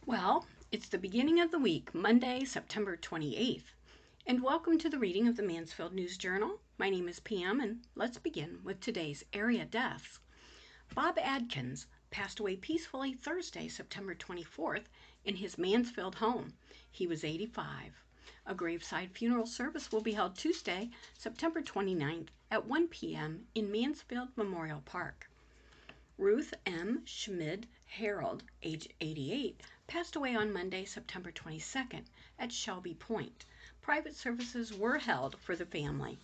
Well, it's the beginning of the week, Monday, September 28th, and welcome to the reading of the Mansfield News Journal. My name is Pam, and let's begin with today's area deaths. Bob Adkins passed away peacefully Thursday, September 24th, in his Mansfield home. He was 85. A graveside funeral service will be held Tuesday, September 29th at 1 p.m. in Mansfield Memorial Park. Ruth M. Schmid Harold, age 88, passed away on Monday, September 22nd at Shelby Point. Private services were held for the family.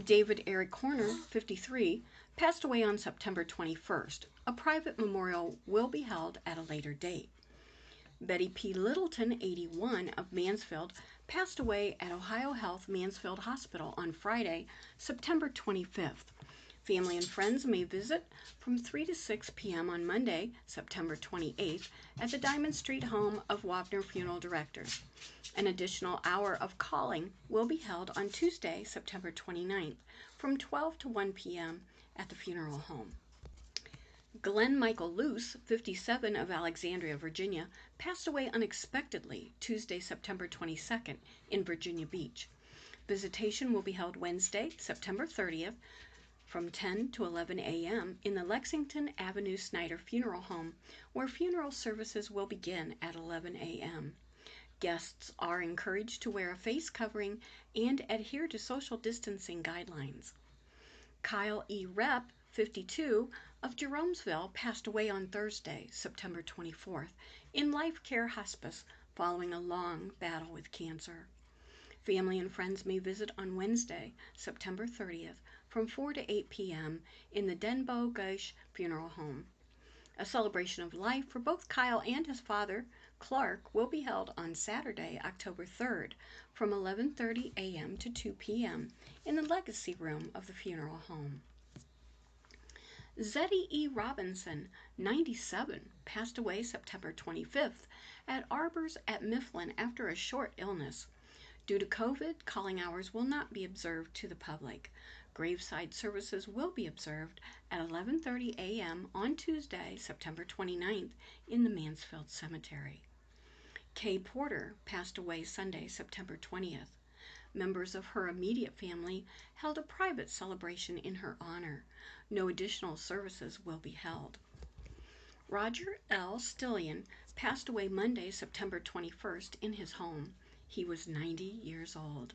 David Eric Horner, 53, passed away on September 21st. A private memorial will be held at a later date. Betty P. Littleton, 81, of Mansfield, passed away at Ohio Health Mansfield Hospital on Friday, September 25th. Family and friends may visit from 3 to 6 p.m. on Monday, September 28th, at the Diamond Street home of Wapner Funeral Directors. An additional hour of calling will be held on Tuesday, September 29th, from 12 to 1 p.m. at the funeral home. Glenn Michael Luce, 57, of Alexandria, Virginia, passed away unexpectedly Tuesday, September 22nd, in Virginia Beach. Visitation will be held Wednesday, September 30th, from 10 to 11 a.m. in the Lexington Avenue Snyder Funeral Home, where funeral services will begin at 11 a.m. Guests are encouraged to wear a face covering and adhere to social distancing guidelines. Kyle E. Repp, 52, of Jeromesville, passed away on Thursday, September 24th, in Life Care Hospice following a long battle with cancer. Family and friends may visit on Wednesday, September 30th, from 4 to 8 p.m. in the Denbo Gush Funeral Home. A celebration of life for both Kyle and his father, Clark, will be held on Saturday, October 3rd, from 11:30 a.m. to 2 p.m. in the Legacy Room of the funeral home. Zeddy E. Robinson, 97, passed away September 25th at Arbors at Mifflin after a short illness. Due to COVID, calling hours will not be observed to the public. Graveside services will be observed at 11:30 a.m. on Tuesday, September 29th, in the Mansfield Cemetery. Kay Porter passed away Sunday, September 20th. Members of her immediate family held a private celebration in her honor. No additional services will be held. Roger L. Stillion passed away Monday, September 21st, in his home. He was 90 years old.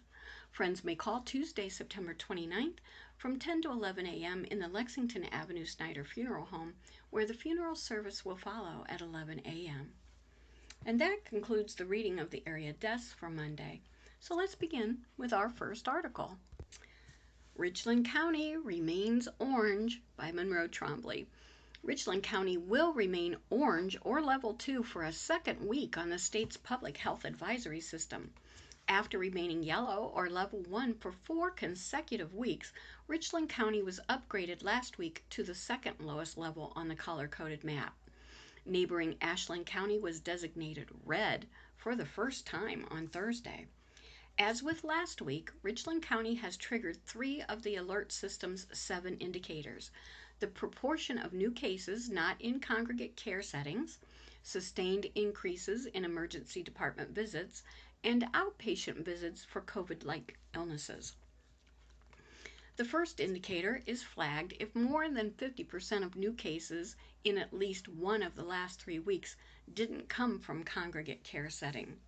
Friends may call Tuesday, September 29th, from 10 to 11 a.m. in the Lexington Avenue Snyder Funeral Home, where the funeral service will follow at 11 a.m. And that concludes the reading of the area deaths for Monday. So let's begin with our first article. Richland County remains orange by Monroe Trombley. Richland County will remain orange or level 2 for a second week on the state's public health advisory system. After remaining yellow or level 1 for 4 consecutive weeks, Richland County was upgraded last week to the second lowest level on the color-coded map. Neighboring Ashland County was designated red for the first time on Thursday. As with last week, Richland County has triggered 3 of the alert system's 7 indicators: the proportion of new cases not in congregate care settings, sustained increases in emergency department visits, and outpatient visits for COVID-like illnesses. The first indicator is flagged if more than 50% of new cases in at least one of the last 3 weeks didn't come from congregate care setting.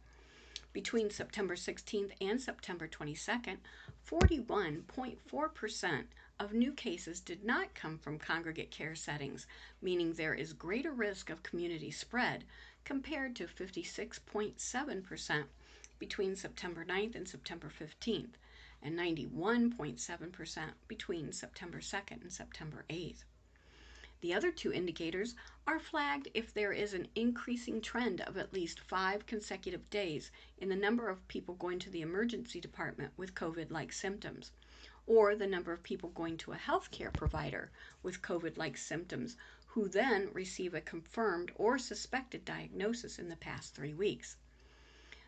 Between September 16th and September 22nd, 41.4% of new cases did not come from congregate care settings, meaning there is greater risk of community spread, compared to 56.7% between September 9th and September 15th, and 91.7% between September 2nd and September 8th. The other 2 indicators are flagged if there is an increasing trend of at least 5 consecutive days in the number of people going to the emergency department with COVID-like symptoms, or the number of people going to a healthcare provider with COVID-like symptoms who then receive a confirmed or suspected diagnosis in the past 3 weeks.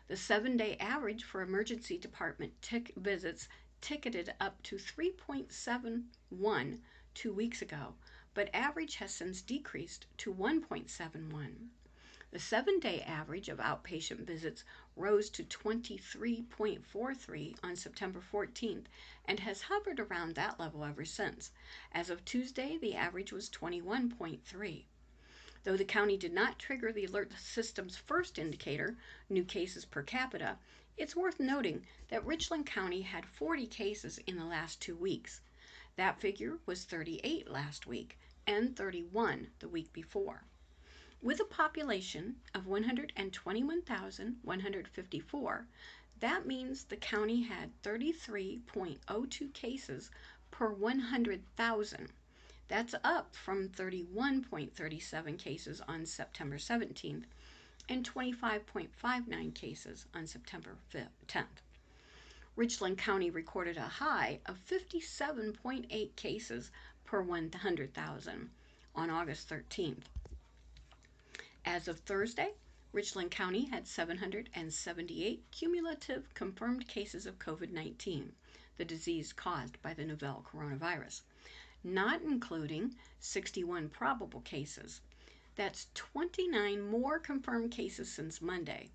The 7-day average for emergency department visits ticketed up to 3.71 2 weeks ago, but average has since decreased to 1.71. The 7-day average of outpatient visits rose to 23.43 on September 14th and has hovered around that level ever since. As of Tuesday, the average was 21.3. Though the county did not trigger the alert system's first indicator, new cases per capita, it's worth noting that Richland County had 40 cases in the last 2 weeks. That figure was 38 last week and 31 the week before. With a population of 121,154, that means the county had 33.02 cases per 100,000. That's up from 31.37 cases on September 17th and 25.59 cases on September 10th. Richland County recorded a high of 57.8 cases per 100,000 on August 13th. As of Thursday, Richland County had 778 cumulative confirmed cases of COVID-19, the disease caused by the novel coronavirus, not including 61 probable cases. That's 29 more confirmed cases since Monday.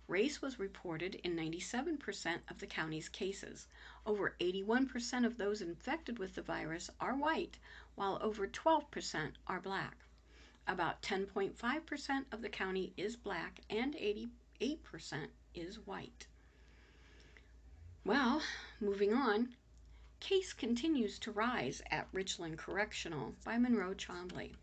Race was reported in 97% of the county's cases. Over 81% of those infected with the virus are white, while over 12% are black. About 10.5% of the county is black and 88% is white. Well, moving on. Case continues to rise at Richland Correctional by Monroe Chombley.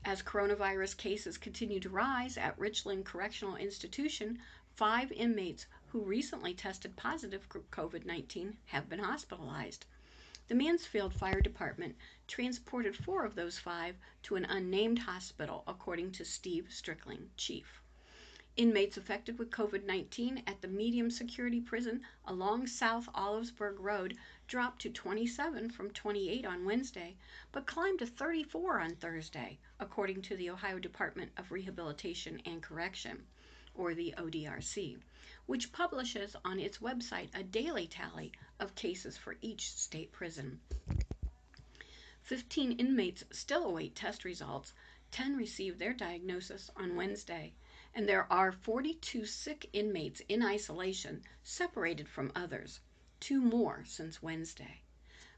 As coronavirus cases continue to rise at Richland Correctional Institution, 5 inmates who recently tested positive for COVID-19 have been hospitalized. The Mansfield Fire Department transported 4 of those 5 to an unnamed hospital, according to Steve Strickling, chief. Inmates affected with COVID-19 at the medium security prison along South Olivesburg Road dropped to 27 from 28 on Wednesday, but climbed to 34 on Thursday, according to the Ohio Department of Rehabilitation and Correction, or the ODRC, which publishes on its website a daily tally of cases for each state prison. 15 inmates still await test results. 10 received their diagnosis on Wednesday, and there are 42 sick inmates in isolation, separated from others, 2 more since Wednesday.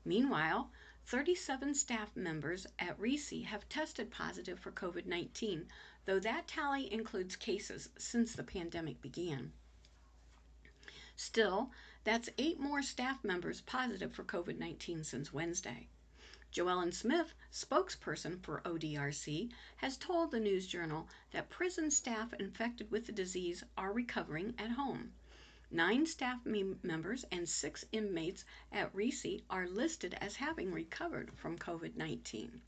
Meanwhile, 37 staff members at REC have tested positive for COVID-19, though that tally includes cases since the pandemic began. Still, that's 8 more staff members positive for COVID-19 since Wednesday. Joellen Smith, spokesperson for ODRC, has told the News Journal that prison staff infected with the disease are recovering at home. 9 staff members and 6 inmates at REC are listed as having recovered from COVID-19.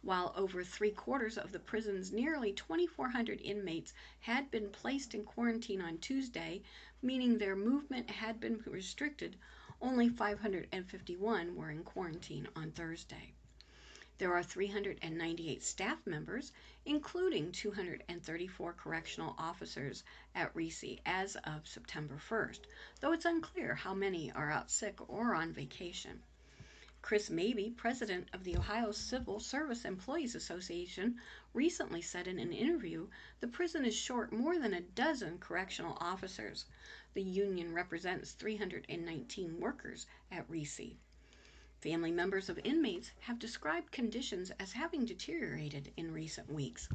While over 3/4 of the prison's nearly 2,400 inmates had been placed in quarantine on Tuesday, meaning their movement had been restricted, only 551 were in quarantine on Thursday. There are 398 staff members, including 234 correctional officers at REC as of September 1st, though it's unclear how many are out sick or on vacation. Chris Mabey, president of the Ohio Civil Service Employees Association, recently said in an interview the prison is short more than a dozen correctional officers. The union represents 319 workers at REC. Family members of inmates have described conditions as having deteriorated in recent weeks.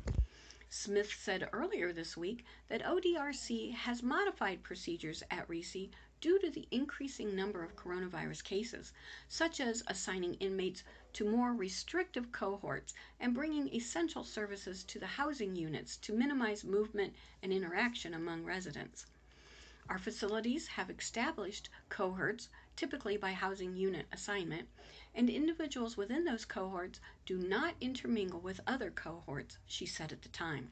Smith said earlier this week that ODRC has modified procedures at REC due to the increasing number of coronavirus cases, such as assigning inmates to more restrictive cohorts and bringing essential services to the housing units to minimize movement and interaction among residents. Our facilities have established cohorts, typically by housing unit assignment, and individuals within those cohorts do not intermingle with other cohorts, she said at the time.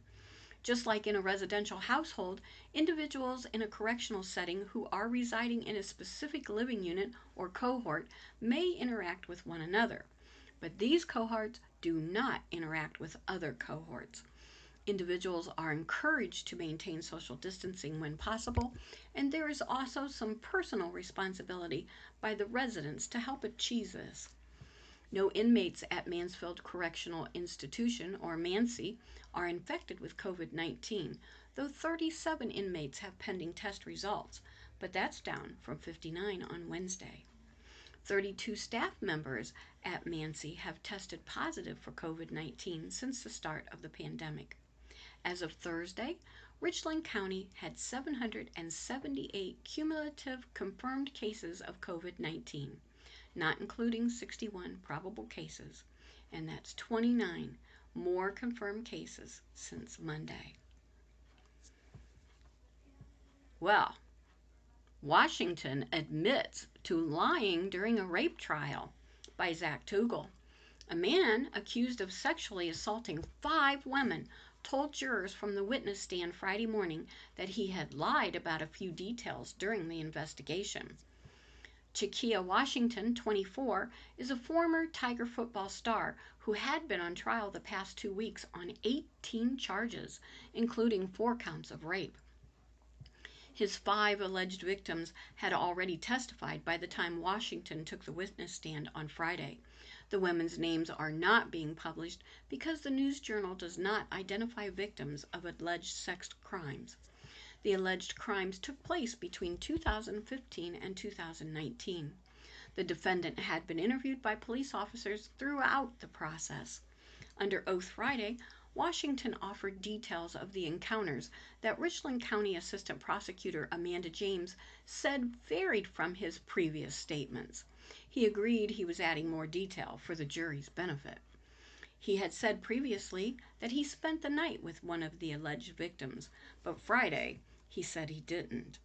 Just like in a residential household, individuals in a correctional setting who are residing in a specific living unit or cohort may interact with one another, but these cohorts do not interact with other cohorts. Individuals are encouraged to maintain social distancing when possible, and there is also some personal responsibility by the residents to help achieve this. No inmates at Mansfield Correctional Institution, or MANCI, are infected with COVID-19, though 37 inmates have pending test results, but that's down from 59 on Wednesday. 32 staff members at MANCI have tested positive for COVID-19 since the start of the pandemic. As of Thursday, Richland County had 778 cumulative confirmed cases of COVID-19, not including 61 probable cases, and that's 29 more confirmed cases since Monday. Well, Washington admits to lying during a rape trial by Zach Tugel. A man accused of sexually assaulting 5 women told jurors from the witness stand Friday morning that he had lied about a few details during the investigation. Chiquia Washington, 24, is a former Tiger football star who had been on trial the past 2 weeks on 18 charges, including 4 counts of rape. His 5 alleged victims had already testified by the time Washington took the witness stand on Friday. The women's names are not being published because the News Journal does not identify victims of alleged sex crimes. The alleged crimes took place between 2015 and 2019. The defendant had been interviewed by police officers throughout the process. Under oath Friday, Washington offered details of the encounters that Richland County Assistant Prosecutor Amanda James said varied from his previous statements. He agreed he was adding more detail for the jury's benefit. He had said previously that he spent the night with one of the alleged victims, but Friday he said he didn't.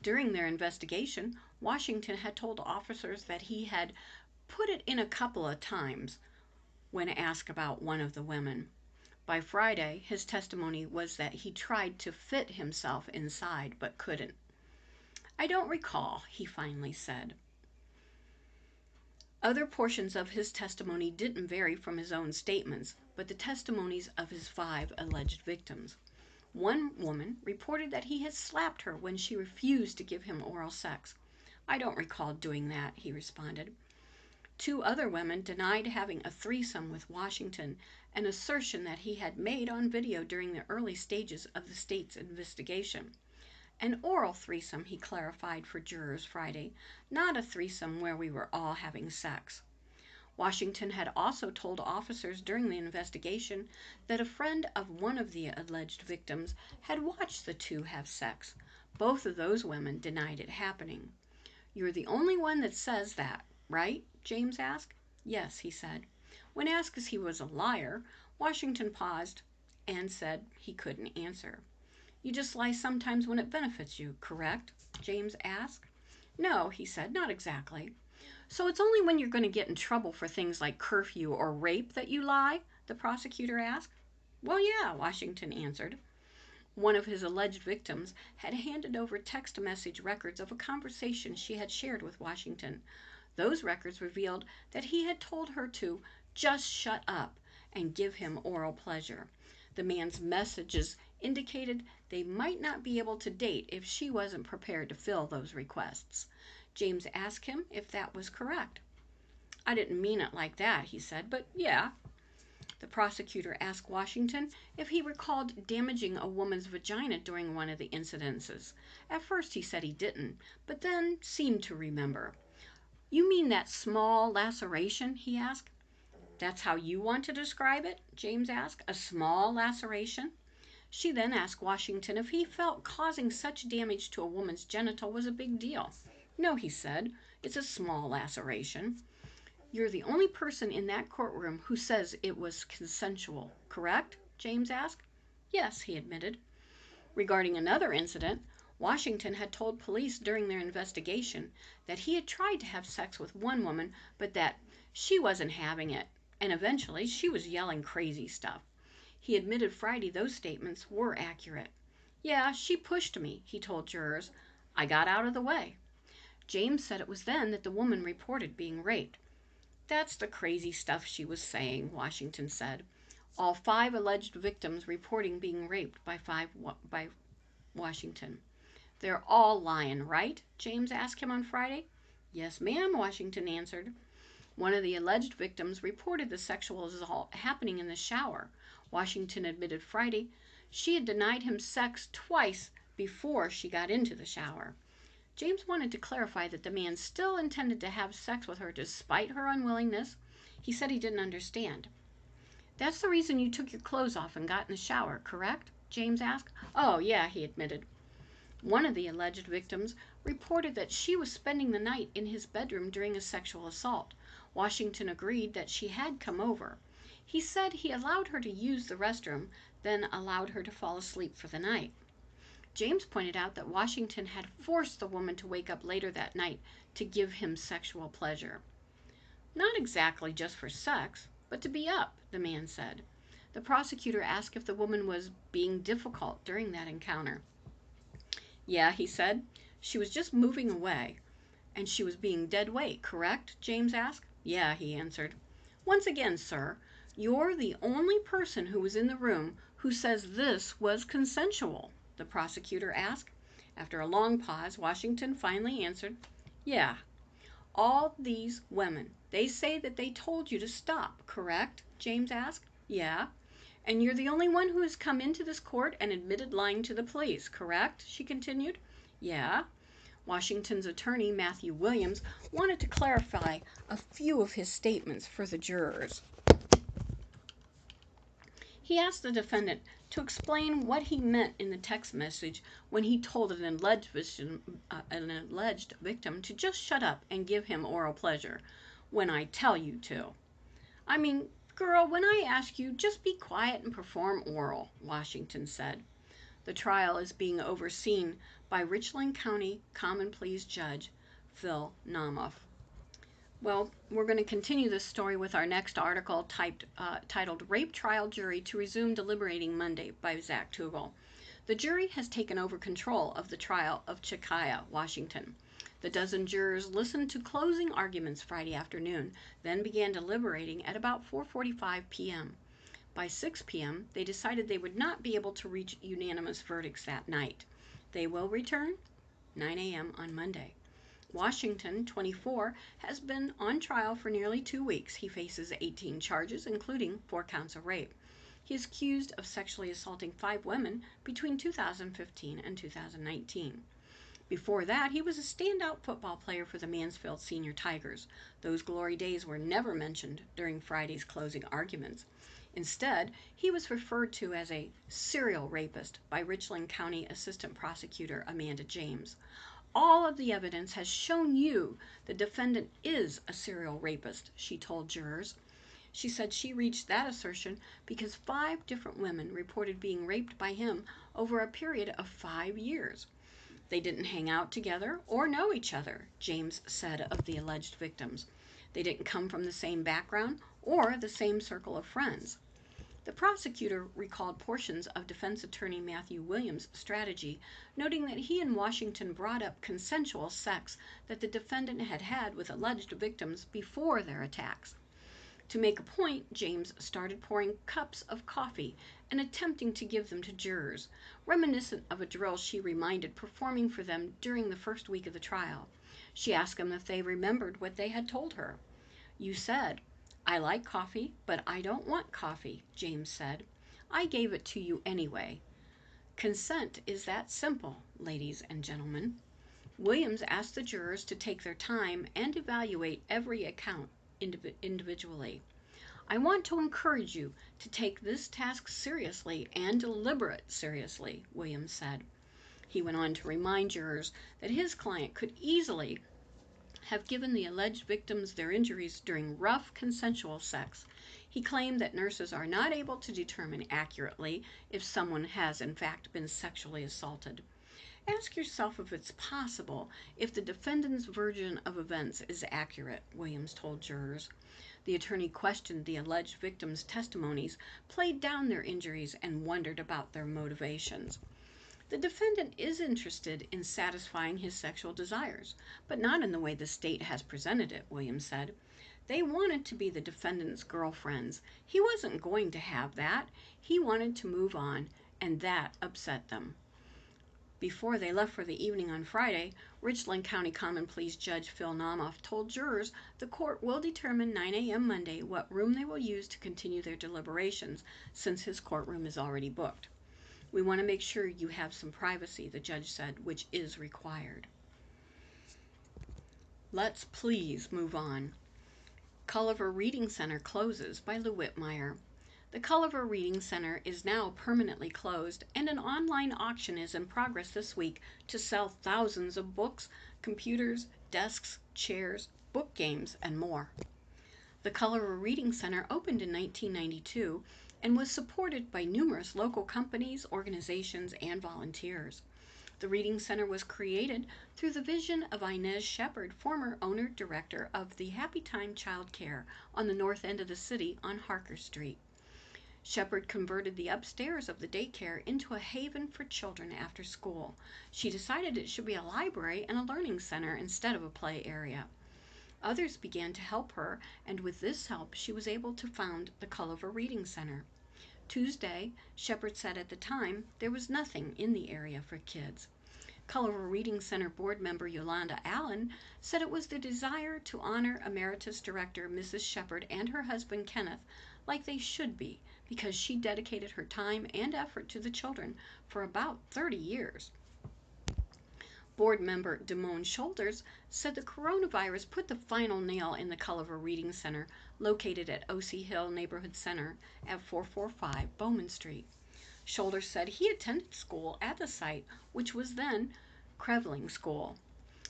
During their investigation, Washington had told officers that he had put it in a couple of times when asked about one of the women. By Friday, his testimony was that he tried to fit himself inside but couldn't. "I don't recall," he finally said. Other portions of his testimony didn't vary from his own statements, but the testimonies of his 5 alleged victims. One woman reported that he had slapped her when she refused to give him oral sex. "I don't recall doing that," he responded. 2 other women denied having a threesome with Washington, an assertion that he had made on video during the early stages of the state's investigation. An oral threesome, he clarified for jurors Friday, not a threesome where we were all having sex. Washington had also told officers during the investigation that a friend of one of the alleged victims had watched the 2 have sex. Both of those women denied it happening. "You're the only one that says that, right?" James asked. "Yes," he said. When asked if he was a liar, Washington paused and said he couldn't answer. "You just lie sometimes when it benefits you, correct?" James asked. "No," he said, "not exactly." "So it's only when you're going to get in trouble for things like curfew or rape that you lie?" the prosecutor asked. "Well, yeah," Washington answered. One of his alleged victims had handed over text message records of a conversation she had shared with Washington. Those records revealed that he had told her to just shut up and give him oral pleasure. The man's messages indicated they might not be able to date if she wasn't prepared to fill those requests. James asked him if that was correct. "I didn't mean it like that," he said, "but yeah." The prosecutor asked Washington if he recalled damaging a woman's vagina during one of the incidences. At first he said he didn't, but then seemed to remember. "You mean that small laceration?" he asked. "That's how you want to describe it?" James asked. "A small laceration?" She then asked Washington if he felt causing such damage to a woman's genital was a big deal. "No," he said, "it's a small laceration." "You're the only person in that courtroom who says it was consensual, correct?" James asked. "Yes," he admitted. Regarding another incident, Washington had told police during their investigation that he had tried to have sex with one woman, but that she wasn't having it, and eventually she was yelling crazy stuff. He admitted Friday those statements were accurate. "Yeah, she pushed me," he told jurors. "I got out of the way." James said it was then that the woman reported being raped. "That's the crazy stuff she was saying," Washington said. All 5 alleged victims reporting being raped by Washington. "They're all lying, right?" James asked him on Friday. "Yes, ma'am," Washington answered. One of the alleged victims reported the sexual assault happening in the shower. Washington admitted Friday she had denied him sex twice before she got into the shower. James wanted to clarify that the man still intended to have sex with her despite her unwillingness. He said he didn't understand. "That's the reason you took your clothes off and got in the shower, correct?" James asked. "Oh, yeah," he admitted. One of the alleged victims reported that she was spending the night in his bedroom during a sexual assault. Washington agreed that she had come over. He said he allowed her to use the restroom, then allowed her to fall asleep for the night. James pointed out that Washington had forced the woman to wake up later that night to give him sexual pleasure. "Not exactly just for sex, but to be up," the man said. The prosecutor asked if the woman was being difficult during that encounter. "Yeah," he said. "She was just moving away." "And she was being dead weight, correct?" James asked. "Yeah," he answered. "Once again, sir, you're the only person who was in the room who says this was consensual," the prosecutor asked. After a long pause, Washington finally answered, "Yeah. All these women, they say that they told you to stop, correct?" James asked. "Yeah." "And you're the only one who has come into this court and admitted lying to the police, correct?" she continued. "Yeah." Washington's attorney, Matthew Williams, wanted to clarify a few of his statements for the jurors. He asked the defendant to explain what he meant in the text message when he told an alleged victim to just shut up and give him oral pleasure. "When I tell you to." "I mean, girl, when I ask you, just be quiet and perform oral," Washington said. The trial is being overseen by Richland County Common Pleas Judge Phil Namoff. Well, we're going to continue this story with our next article titled Rape Trial Jury to Resume Deliberating Monday by Zach Tugel. The jury has taken over control of the trial of Chiquia, Washington. The dozen jurors listened to closing arguments Friday afternoon, then began deliberating at about 4:45 p.m. By 6 p.m., they decided they would not be able to reach unanimous verdicts that night. They will return 9 a.m. on Monday. Washington, 24, has been on trial for nearly 2 weeks. He faces 18 charges, including 4 counts of rape. He is accused of sexually assaulting 5 women between 2015 and 2019. Before that, he was a standout football player for the Mansfield Senior Tigers. Those glory days were never mentioned during Friday's closing arguments. Instead, he was referred to as a serial rapist by Richland County Assistant Prosecutor Amanda James. "All of the evidence has shown you the defendant is a serial rapist," she told jurors. She said she reached that assertion because 5 different women reported being raped by him over a period of 5 years. They didn't hang out together or know each other, James said of the alleged victims. They didn't come from the same background or the same circle of friends. The prosecutor recalled portions of defense attorney Matthew Williams' strategy, noting that he and Washington brought up consensual sex that the defendant had had with alleged victims before their attacks. To make a point, James started pouring cups of coffee and attempting to give them to jurors, reminiscent of a drill she reminded performing for them during the first week of the trial. She asked them if they remembered what they had told her. "You said, 'I like coffee, but I don't want coffee,'" James said. "I gave it to you anyway." Consent is that simple, ladies and gentlemen. Williams asked the jurors to take their time and evaluate every account individually. "I want to encourage you to take this task seriously and deliberate seriously," Williams said. He went on to remind jurors that his client could easily have given the alleged victims their injuries during rough consensual sex. He claimed that nurses are not able to determine accurately if someone has in fact been sexually assaulted. "Ask yourself if it's possible if the defendant's version of events is accurate," Williams told jurors. The attorney questioned the alleged victims' testimonies, played down their injuries, and wondered about their motivations. "The defendant is interested in satisfying his sexual desires, but not in the way the state has presented it," Williams said. "They wanted to be the defendant's girlfriends. He wasn't going to have that. He wanted to move on, and that upset them." Before they left for the evening on Friday, Richland County Common Pleas Judge Phil Naumoff told jurors the court will determine 9 a.m. Monday what room they will use to continue their deliberations, since his courtroom is already booked. "We want to make sure you have some privacy," the judge said, which is required. Let's please move on. Culliver Reading Center closes by Lou Whitmire. The Culliver Reading Center is now permanently closed, and an online auction is in progress this week to sell thousands of books, computers, desks, chairs, book games, and more. The Culliver Reading Center opened in 1992 and was supported by numerous local companies, organizations, and volunteers. The Reading Center was created through the vision of Inez Shepard, former owner-director of the Happy Time Child Care on the north end of the city on Harker Street. Shepard converted the upstairs of the daycare into a haven for children after school. She decided it should be a library and a learning center instead of a play area. Others began to help her, and with this help, she was able to found the Culliver Reading Center. Tuesday, Shepard said at the time there was nothing in the area for kids. Culliver Reading Center board member Yolanda Allen said it was the desire to honor Emeritus Director Mrs. Shepard and her husband Kenneth like they should be, because she dedicated her time and effort to the children for about 30 years. Board member Damone Shoulders said the coronavirus put the final nail in the Culliver Reading Center, located at O.C. Hill Neighborhood Center at 445 Bowman Street. Shoulders said he attended school at the site, which was then Creveling School.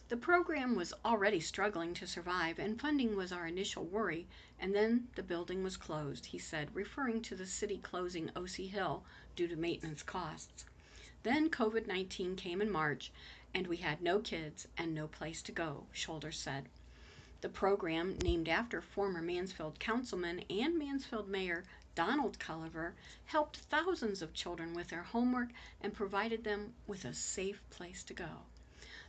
"The program was already struggling to survive, and funding was our initial worry, and then the building was closed," he said, referring to the city closing O.C. Hill due to maintenance costs. "Then COVID-19 came in March, and we had no kids and no place to go," Shoulders said. The program, named after former Mansfield councilman and Mansfield Mayor Donald Culliver, helped thousands of children with their homework and provided them with a safe place to go.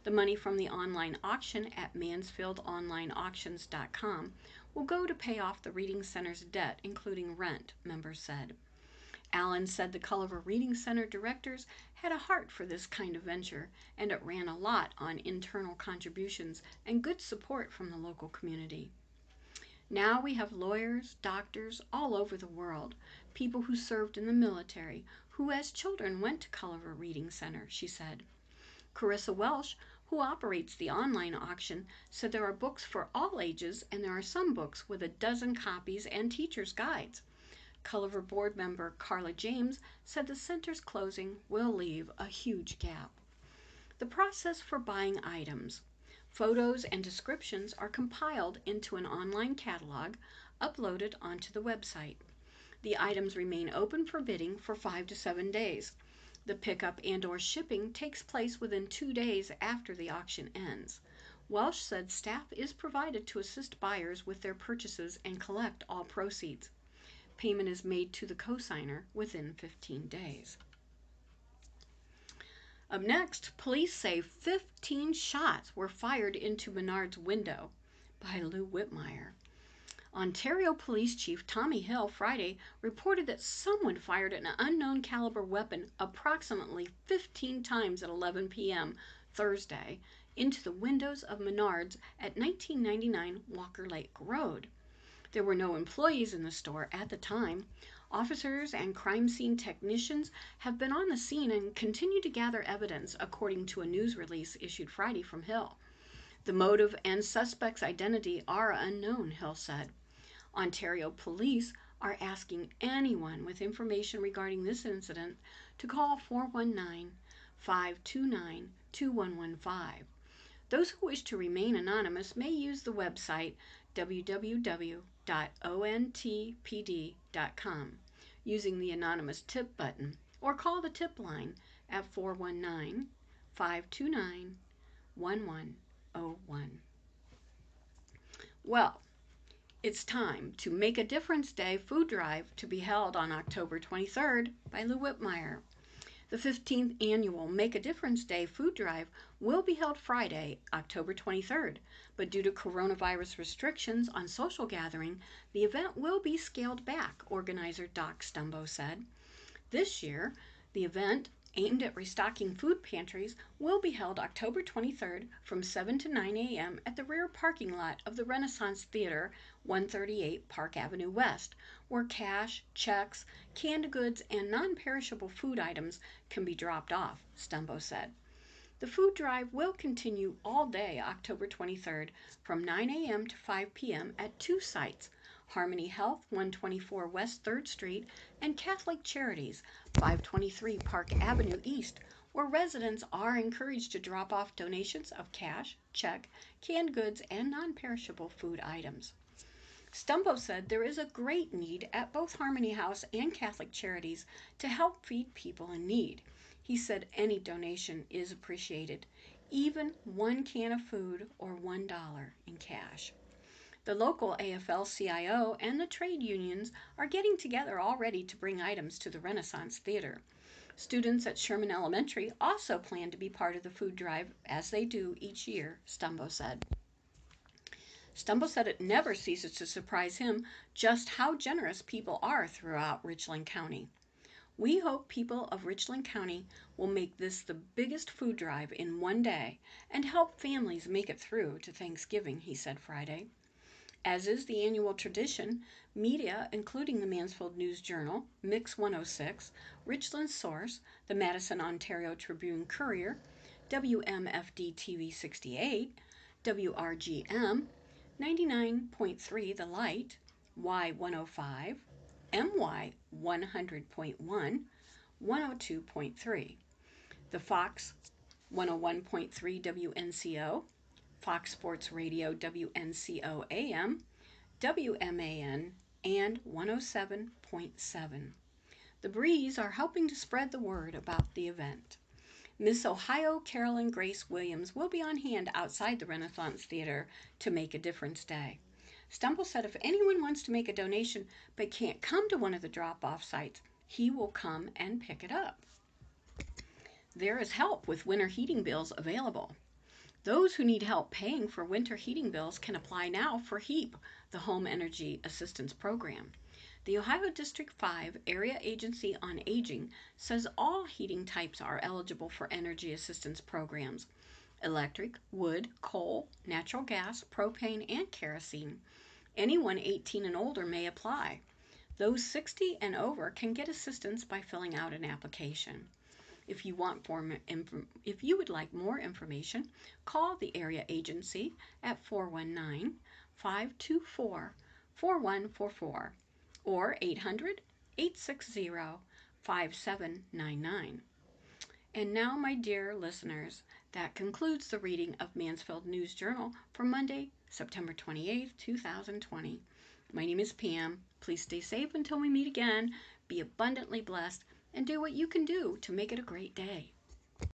The money from the online auction at mansfieldonlineauctions.com will go to pay off the Reading Center's debt, including rent, members said. Allen said the Culliver Reading Center directors had a heart for this kind of venture, and it ran a lot on internal contributions and good support from the local community. "Now we have lawyers, doctors all over the world, people who served in the military, who as children went to Culliver Reading Center," she said. Carissa Welsh, who operates the online auction, said there are books for all ages, and there are some books with a dozen copies and teacher's guides. Culliver board member Carla James said the center's closing will leave a huge gap. The process for buying items. Photos and descriptions are compiled into an online catalog, uploaded onto the website. The items remain open for bidding for 5 to 7 days. The pickup and/or shipping takes place within 2 days after the auction ends. Welsh said staff is provided to assist buyers with their purchases and collect all proceeds. Payment is made to the cosigner within 15 days. Up next, police say 15 shots were fired into Menard's window, by Lou Whitmire. Ontario Police Chief Tommy Hill Friday reported that someone fired an unknown caliber weapon approximately 15 times at 11 p.m. Thursday into the windows of Menard's at 1999 Walker Lake Road. There were no employees in the store at the time. Officers and crime scene technicians have been on the scene and continue to gather evidence, according to a news release issued Friday from Hill. The motive and suspect's identity are unknown, Hill said. Ontario police are asking anyone with information regarding this incident to call 419-529-2115. Those who wish to remain anonymous may use the website www.ontpd.com using the anonymous tip button, or call the tip line at 419-529-1101. Well, it's time to Make a Difference Day food drive to be held on October 23rd by Lou Whitmire. The 15th annual Make a Difference Day food drive will be held Friday, October 23rd, but due to coronavirus restrictions on social gathering, the event will be scaled back, organizer Doc Stumbo said. This year, the event aimed at restocking food pantries will be held October 23rd from 7 to 9 a.m. at the rear parking lot of the Renaissance Theater, 138 Park Avenue West, where cash, checks, canned goods, and non-perishable food items can be dropped off, Stumbo said. The food drive will continue all day October 23rd from 9 a.m. to 5 p.m. at two sites, Harmony Health, 124 West 3rd Street, and Catholic Charities, 523 Park Avenue East, where residents are encouraged to drop off donations of cash, check, canned goods, and non-perishable food items. Stumbo said there is a great need at both Harmony House and Catholic Charities to help feed people in need. He said any donation is appreciated, even one can of food or $1 in cash. The local AFL-CIO and the trade unions are getting together already to bring items to the Renaissance Theater. Students at Sherman Elementary also plan to be part of the food drive, as they do each year, Stumbo said. Stumbo said it never ceases to surprise him just how generous people are throughout Richland County. We hope people of Richland County will make this the biggest food drive in one day and help families make it through to Thanksgiving, he said Friday. As is the annual tradition, media, including the Mansfield News Journal, Mix 106, Richland Source, the Madison Ontario Tribune Courier, WMFD TV 68, WRGM, 99.3 The Light, Y105, MY 100.1, 102.3, the Fox 101.3 WNCO, Fox Sports Radio WNCO AM, WMAN, and 107.7. The Breeze are helping to spread the word about the event. Miss Ohio Carolyn Grace Williams will be on hand outside the Renaissance Theater to make a difference day. Stumble said if anyone wants to make a donation but can't come to one of the drop-off sites, he will come and pick it up. There is help with winter heating bills available. Those who need help paying for winter heating bills can apply now for HEAP, the Home Energy Assistance Program. The Ohio District 5 Area Agency on Aging says all heating types are eligible for energy assistance programs: electric, wood, coal, natural gas, propane, and kerosene. Anyone 18 and older may apply. Those 60 and over can get assistance by filling out an application. If you would like more information, call the area agency at 419-524-4144 or 800-860-5799. And now, my dear listeners, that concludes the reading of Mansfield News Journal for Monday, September 28th, 2020. My name is Pam. Please stay safe until we meet again. Be abundantly blessed and do what you can do to make it a great day.